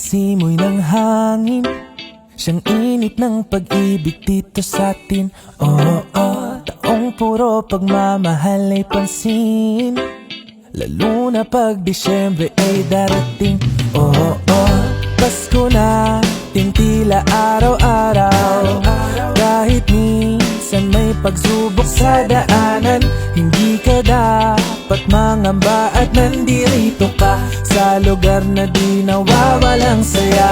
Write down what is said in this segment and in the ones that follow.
simoy ng hangin, siyang init ng pag-ibig dito sa atin. Oo, taong puro pagmamahal ay pansin, lalo na pag Disyembre ay darating. Oo, Pasko na, tintila araw-araw. Kahit minsan may pagsubok sa daanan, hindi ka dapat mangamba at nandirito ka sa lugar na di nawawalang saya.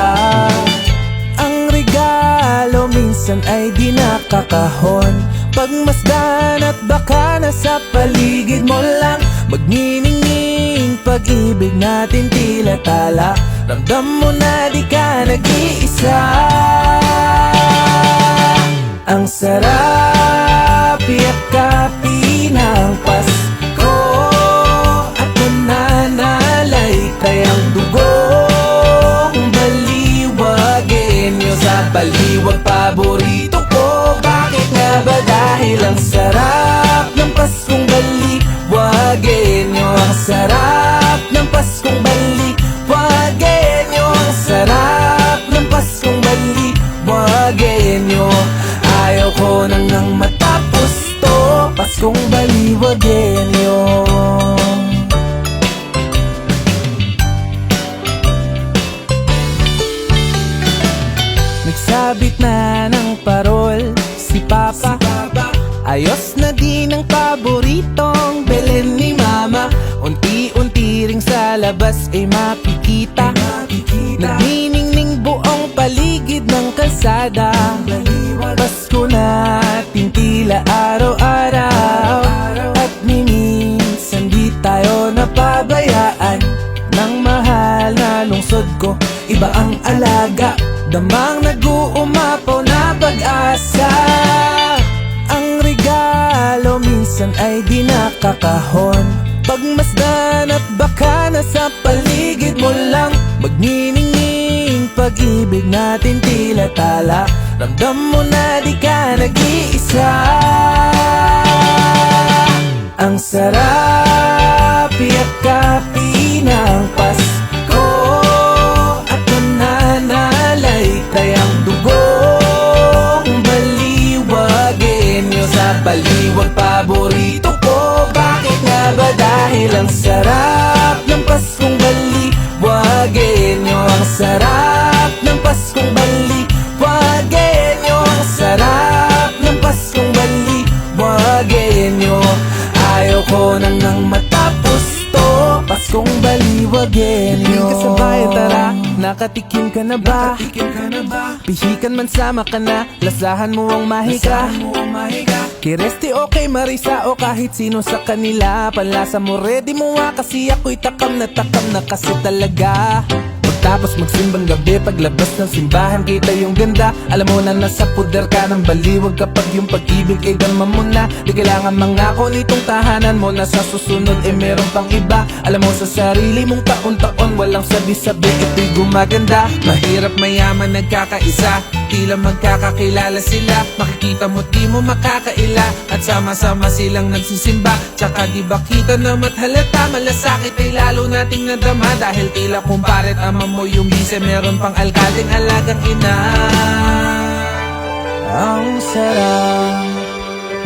Ang regalo minsan ay di nakakahon, pagmasdan at baka nasa paligid mo lang. Magniningning pag-ibig natin tila tala, ramdam mo na di ka nag-iisa. Ang sarap yakapin ng Pasko at mananalay kayang dugong baliwagin nyo sa baliwag paborito ko. Bakit nga ba? Dahil ang sarap ng Paskong baliwagin nyo. Ang sarap ng Paskong baliwagin nyo. Ang sarap ng Paskong baliwagin nyo. Ayaw ko nang matapos to, Paskong baliwagin nyo. Nagsabit na ng parol si Papa, ayos na din ang paboritong Belen ni Mama. Unti-unti ring sa labas ay makikita, nagniningning buong paligid ng kalsada. Pasko na, tintila araw-araw, at minsan di tayo napabayaan ng mahal na lungsod ko. Iba ang alaga, damang nag-uumapaw na pag-asa. Ang regalo minsan ay di nakakahon, pagmasdan at baka nasa paligid mo lang. Magniningning pag-ibig natin tila tala, ramdam mo na di ka nag-iisa. Ang sarap yakapin ng Pasko at mananalay kayang dugong baliwagin nyo sa baliwag paborito ko. Bakit nga ba? Dahil ang sarap ng Paskong baliwagin nyo. Ang sarap ng Paskong baliwagin nyo. Ang sarap ng Paskong baliwagin nyo. Ayaw ko nang matapos to, Paskong baliwagin nyo. Hindi ka sa bayan, tara, nakatikim ka na ba? Pihikan man sama ka na, lasahan mo ang mahika. Kiresti o kay Marisa o kahit sino sa kanila, panlasa mo ready mo kasi ako'y takam na kasi talaga. Tapos magsimbang gabi, paglabas ng simbahan kita yung ganda. Alam mo na nasa puder ka ng baliwag kapag yung pag-ibig ay dama mo na. Di kailangan mangako nitong tahanan mo na sa susunod eh meron pang iba. Alam mo sa sarili mong taon-taon walang sabi-sabi, ito'y gumaganda. Mahirap mayaman nagkakaisa, tila magkakakilala sila. Makikita mo di mo makakaila at sama-sama silang nagsisimba. Tsaka di ba kita na mathalata, malasakit ay lalo nating nadama. Dahil tila kumparet ama mo yung bise, meron pang alkaling alagang ina. Ang sarap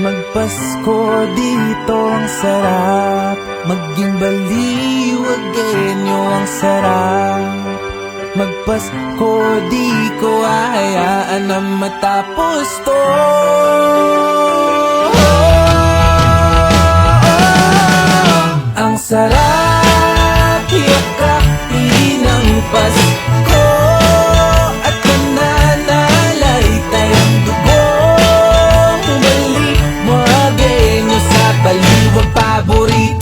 magpasko dito, ang sarap maging baliwagin nyo. Ang sarap magpasko, di ko hayaan na matapos to. Ang sarap yakapin ng Pasko at mananalay tayong dugong baliwagin nyo sa baliwag paborito